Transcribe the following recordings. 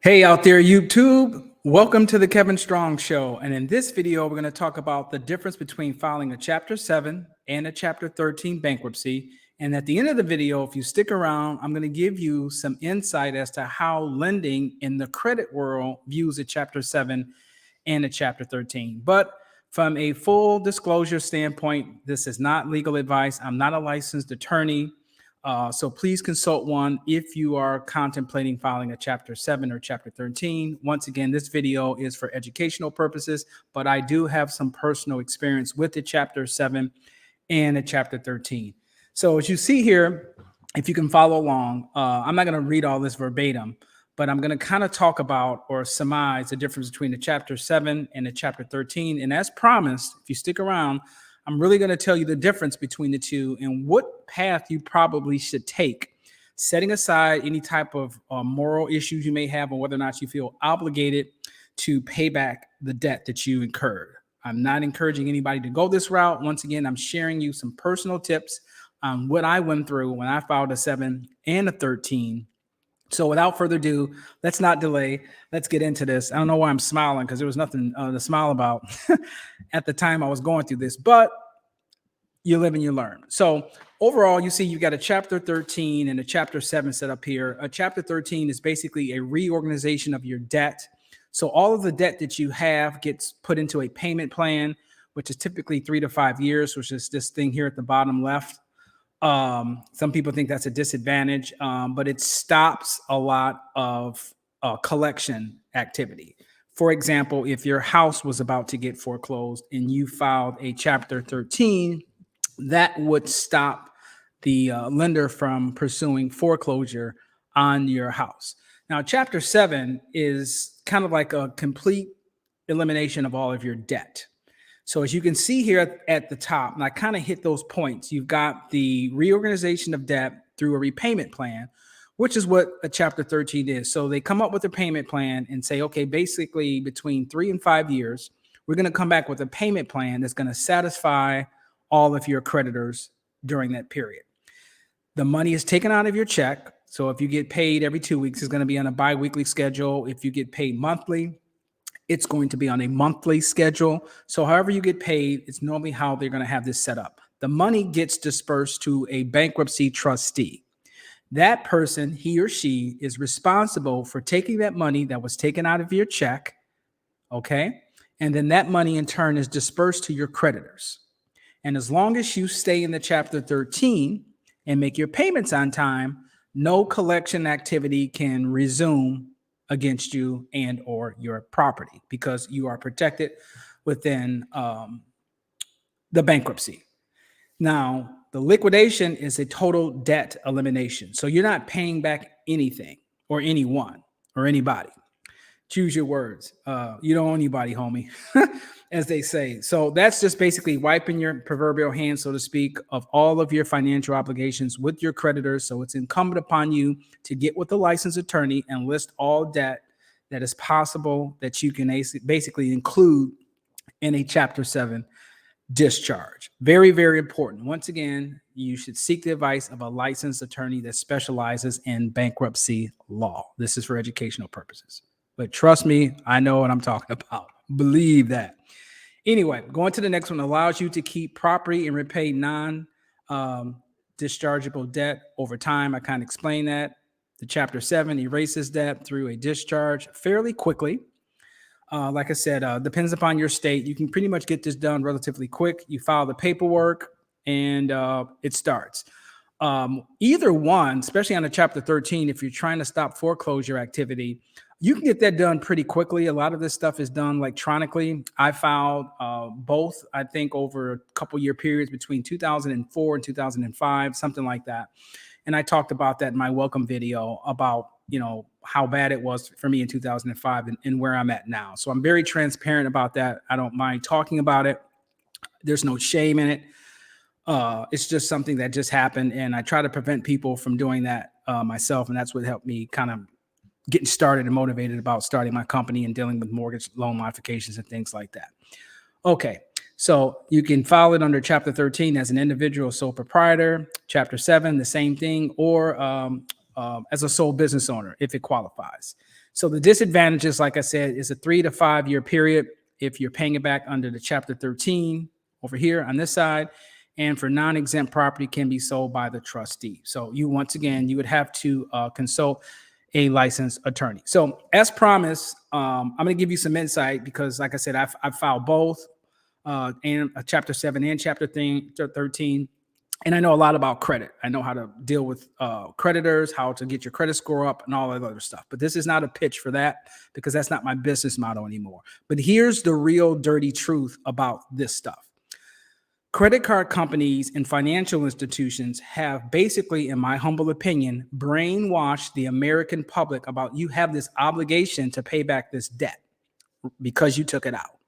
Hey out there, YouTube. Welcome to the Kevin Strong Show. And in this video, we're going to talk about the difference between filing a Chapter 7 and a Chapter 13 bankruptcy. And at the end of the video, if you stick around, I'm going to give you some insight as to how lending in the credit world views a Chapter 7 and a Chapter 13. But from a full disclosure standpoint, this is not legal advice. I'm not a licensed attorney. So please consult one if you are contemplating filing a Chapter 7 or Chapter 13. Once again, this video is for educational purposes, but I do have some personal experience with the Chapter 7 and a Chapter 13. So as you see here, if you can follow along, I'm not going to read all this verbatim, but I'm going to kind of talk about or surmise the difference between the Chapter 7 and the Chapter 13. And as promised, if you stick around, I'm really going to tell you the difference between the two and what path you probably should take, setting aside any type of moral issues you may have, or whether or not you feel obligated to pay back the debt that you incurred. I'm not encouraging anybody to go this route. Once again, I'm sharing you some personal tips on what I went through when I filed a 7 and a 13. So without further ado, let's not delay. Let's get into this. I don't know why I'm smiling, because there was nothing to smile about at the time I was going through this, but you live and you learn. So overall, you see you've got a Chapter 13 and a Chapter 7 set up here. A Chapter 13 is basically a reorganization of your debt. So all of the debt that you have gets put into a payment plan, which is typically 3 to 5 years, which is this thing here at the bottom left. Some people think that's a disadvantage, but it stops a lot of collection activity. For example, if your house was about to get foreclosed and you filed a Chapter 13, that would stop the lender from pursuing foreclosure on your house. Now, Chapter 7 is kind of like a complete elimination of all of your debt. So as you can see here at the top, and I kind of hit those points, you've got the reorganization of debt through a repayment plan, which is what a Chapter 13 is. So they come up with a payment plan and say, okay, basically between 3 and 5 years, we're going to come back with a payment plan that's going to satisfy all of your creditors during that period. The money is taken out of your check. So if you get paid every 2 weeks, it's going to be on a biweekly schedule. If you get paid monthly, it's going to be on a monthly schedule. So however you get paid, it's normally how they're going to have this set up. The money gets dispersed to a bankruptcy trustee. That person, he or she, is responsible for taking that money that was taken out of your check, okay? And then that money in turn is dispersed to your creditors. And as long as you stay in the Chapter 13 and make your payments on time, no collection activity can resume against you and or your property, because you are protected within the bankruptcy. Now, the liquidation is a total debt elimination. So you're not paying back anything or anyone or anybody. Choose your words. You don't owe anybody, homie, as they say. So that's just basically wiping your proverbial hands, so to speak, of all of your financial obligations with your creditors. So it's incumbent upon you to get with a licensed attorney and list all debt that is possible that you can basically include in a Chapter 7 discharge. Very, very important. Once again, you should seek the advice of a licensed attorney that specializes in bankruptcy law. This is for educational purposes. But trust me, I know what I'm talking about. Believe that. Anyway, going to the next one, allows you to keep property and repay non-dischargeable debt over time. I kind of explained that. The Chapter 7 erases debt through a discharge fairly quickly. Like I said, depends upon your state. You can pretty much get this done relatively quick. You file the paperwork and it starts. Either one, especially on a Chapter 13, if you're trying to stop foreclosure activity, you can get that done pretty quickly. A lot of this stuff is done electronically. I filed both, I think, over a couple year periods between 2004 and 2005, something like that. And I talked about that in my welcome video about, how bad it was for me in 2005 and where I'm at now. So I'm very transparent about that. I don't mind talking about it. There's no shame in it. It's just something that just happened. And I try to prevent people from doing that myself. And that's what helped me kind of getting started and motivated about starting my company and dealing with mortgage loan modifications and things like that. Okay, so you can file it under Chapter 13 as an individual sole proprietor. Chapter 7, the same thing, or as a sole business owner if it qualifies. So the disadvantages, like I said, is a 3 to 5 year period if you're paying it back under the Chapter 13 over here on this side, and for non-exempt property can be sold by the trustee. So you, once again, you would have to consult a licensed attorney. So as promised, I'm going to give you some insight because, like I said, I've filed both and Chapter 7 and Chapter 13. And I know a lot about credit. I know how to deal with creditors, how to get your credit score up, and all that other stuff. But this is not a pitch for that because that's not my business model anymore. But here's the real dirty truth about this stuff. Credit card companies and financial institutions have basically, in my humble opinion, brainwashed the American public about you have this obligation to pay back this debt because you took it out.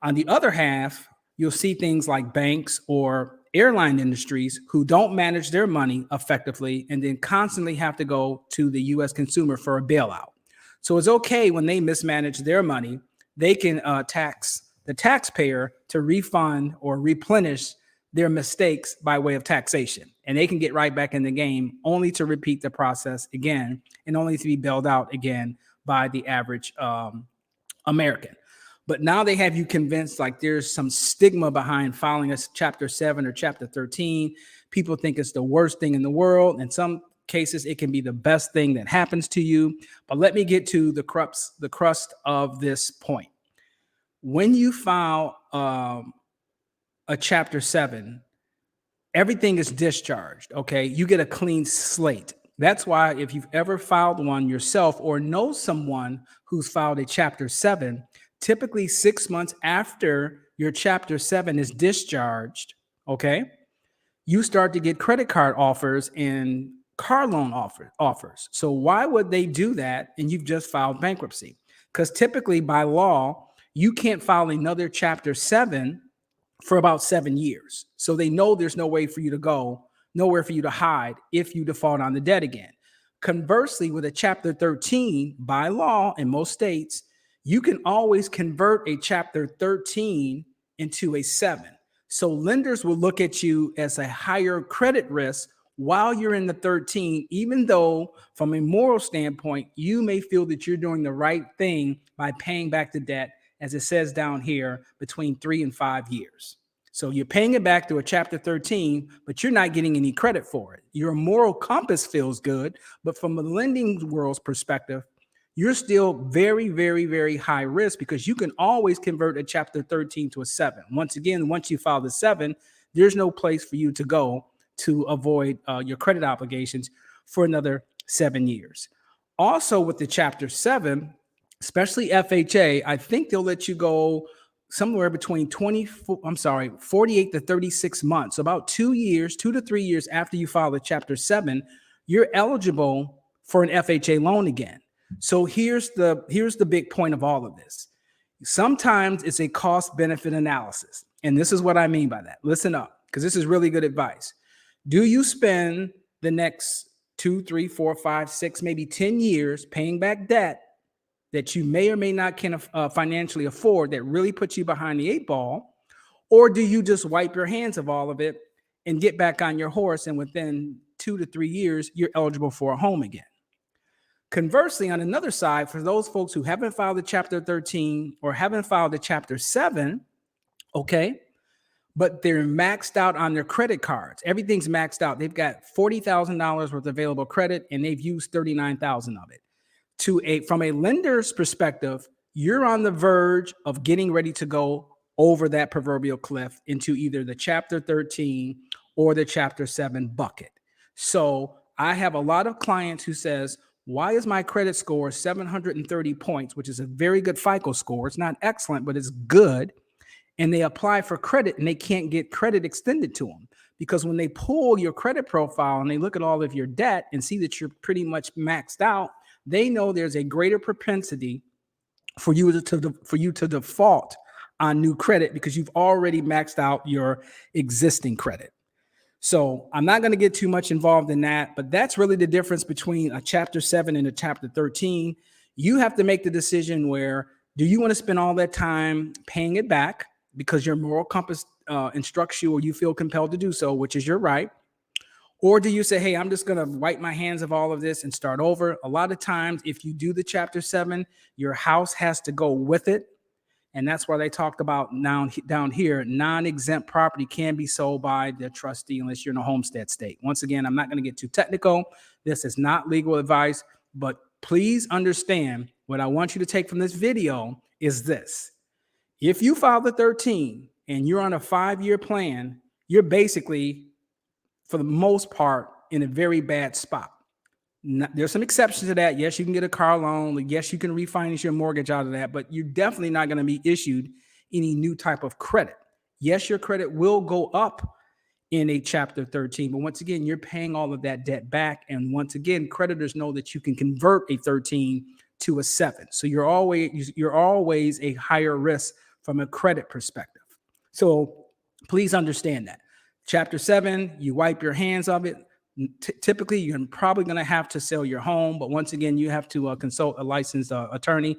On the other half, you'll see things like banks or airline industries who don't manage their money effectively and then constantly have to go to the U.S. consumer for a bailout. So it's okay when they mismanage their money, they can tax the taxpayer to refund or replenish their mistakes by way of taxation. And they can get right back in the game only to repeat the process again and only to be bailed out again by the average American. But now they have you convinced like there's some stigma behind filing a Chapter 7 or Chapter 13. People think it's the worst thing in the world. In some cases, it can be the best thing that happens to you. But let me get to the crust of this point. When you file a Chapter 7, everything is discharged, okay? You get a clean slate. That's why if you've ever filed one yourself or know someone who's filed a Chapter 7, typically 6 months after your Chapter 7 is discharged, okay, you start to get credit card offers and car loan offers. So why would they do that and you've just filed bankruptcy? Because typically by law, you can't file another Chapter 7 for about 7 years. So they know there's no way for you to go, nowhere for you to hide if you default on the debt again. Conversely, with a Chapter 13, by law in most states, you can always convert a Chapter 13 into a 7. So lenders will look at you as a higher credit risk while you're in the 13, even though from a moral standpoint, you may feel that you're doing the right thing by paying back the debt, as it says down here, between 3 and 5 years. So you're paying it back through a Chapter 13, but you're not getting any credit for it. Your moral compass feels good, but from the lending world's perspective, you're still very, very, very high risk because you can always convert a Chapter 13 to a 7. Once again, once you file the 7, there's no place for you to go to avoid your credit obligations for another 7 years. Also with the Chapter 7, especially FHA, I think they'll let you go somewhere between 48 to 36 months. So about 2 years, 2 to 3 years after you file the Chapter 7, you're eligible for an FHA loan again. So here's the big point of all of this. Sometimes it's a cost benefit analysis. And this is what I mean by that. Listen up, because this is really good advice. Do you spend the next 2, 3, 4, 5, 6, maybe 10 years paying back debt that you may or may not can financially afford that really puts you behind the 8 ball? Or do you just wipe your hands of all of it and get back on your horse and within 2 to 3 years, you're eligible for a home again? Conversely, on another side, for those folks who haven't filed a Chapter 13 or haven't filed a Chapter 7, okay, but they're maxed out on their credit cards. Everything's maxed out. They've got $40,000 worth of available credit and they've used $39,000 of it. From a lender's perspective, you're on the verge of getting ready to go over that proverbial cliff into either the Chapter 13 or the Chapter 7 bucket. So I have a lot of clients who says, why is my credit score 730 points, which is a very good FICO score? It's not excellent, but it's good. And they apply for credit and they can't get credit extended to them because when they pull your credit profile and they look at all of your debt and see that you're pretty much maxed out, they know there's a greater propensity for you to default on new credit because you've already maxed out your existing credit. So I'm not going to get too much involved in that, but that's really the difference between a Chapter 7 and a Chapter 13. You have to make the decision where do you want to spend all that time paying it back because your moral compass instructs you or you feel compelled to do so, which is your right? Or do you say, hey, I'm just going to wipe my hands of all of this and start over? A lot of times, if you do the Chapter 7, your house has to go with it. And that's why they talked about now down here, non-exempt property can be sold by the trustee unless you're in a homestead state. Once again, I'm not going to get too technical. This is not legal advice, but please understand what I want you to take from this video is this. If you file the 13 and you're on a 5-year plan, you're basically, for the most part, in a very bad spot. There's some exceptions to that. Yes, you can get a car loan. Yes, you can refinance your mortgage out of that, but you're definitely not going to be issued any new type of credit. Yes, your credit will go up in a Chapter 13, but once again, you're paying all of that debt back. And once again, creditors know that you can convert a 13 to a 7. So you're always a higher risk from a credit perspective. So please understand that. Chapter 7, you wipe your hands of it. Typically, you're probably going to have to sell your home, but once again, you have to consult a licensed attorney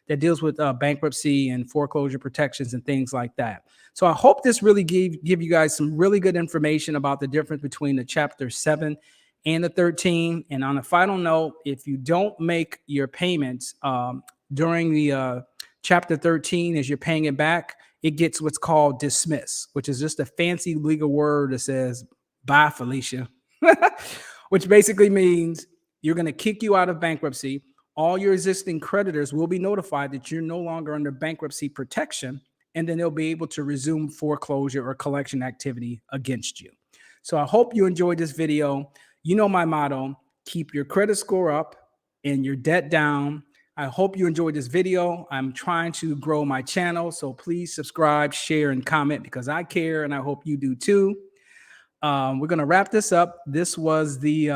that deals with bankruptcy and foreclosure protections and things like that. So I hope this really give you guys some really good information about the difference between the Chapter 7 and the 13. And on a final note, if you don't make your payments during the Chapter 13 as you're paying it back, it gets what's called dismiss, which is just a fancy legal word that says, bye, Felicia. Which basically means you're going to kick you out of bankruptcy. All your existing creditors will be notified that you're no longer under bankruptcy protection, and then they'll be able to resume foreclosure or collection activity against you. So I hope you enjoyed this video. You know my motto, keep your credit score up and your debt down. I hope you enjoyed this video. I'm trying to grow my channel, so please subscribe, share, and comment because I care, and I hope you do too. We're going to wrap this up. This was the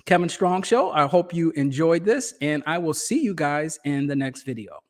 Kevin Strong Show. I hope you enjoyed this, and I will see you guys in the next video.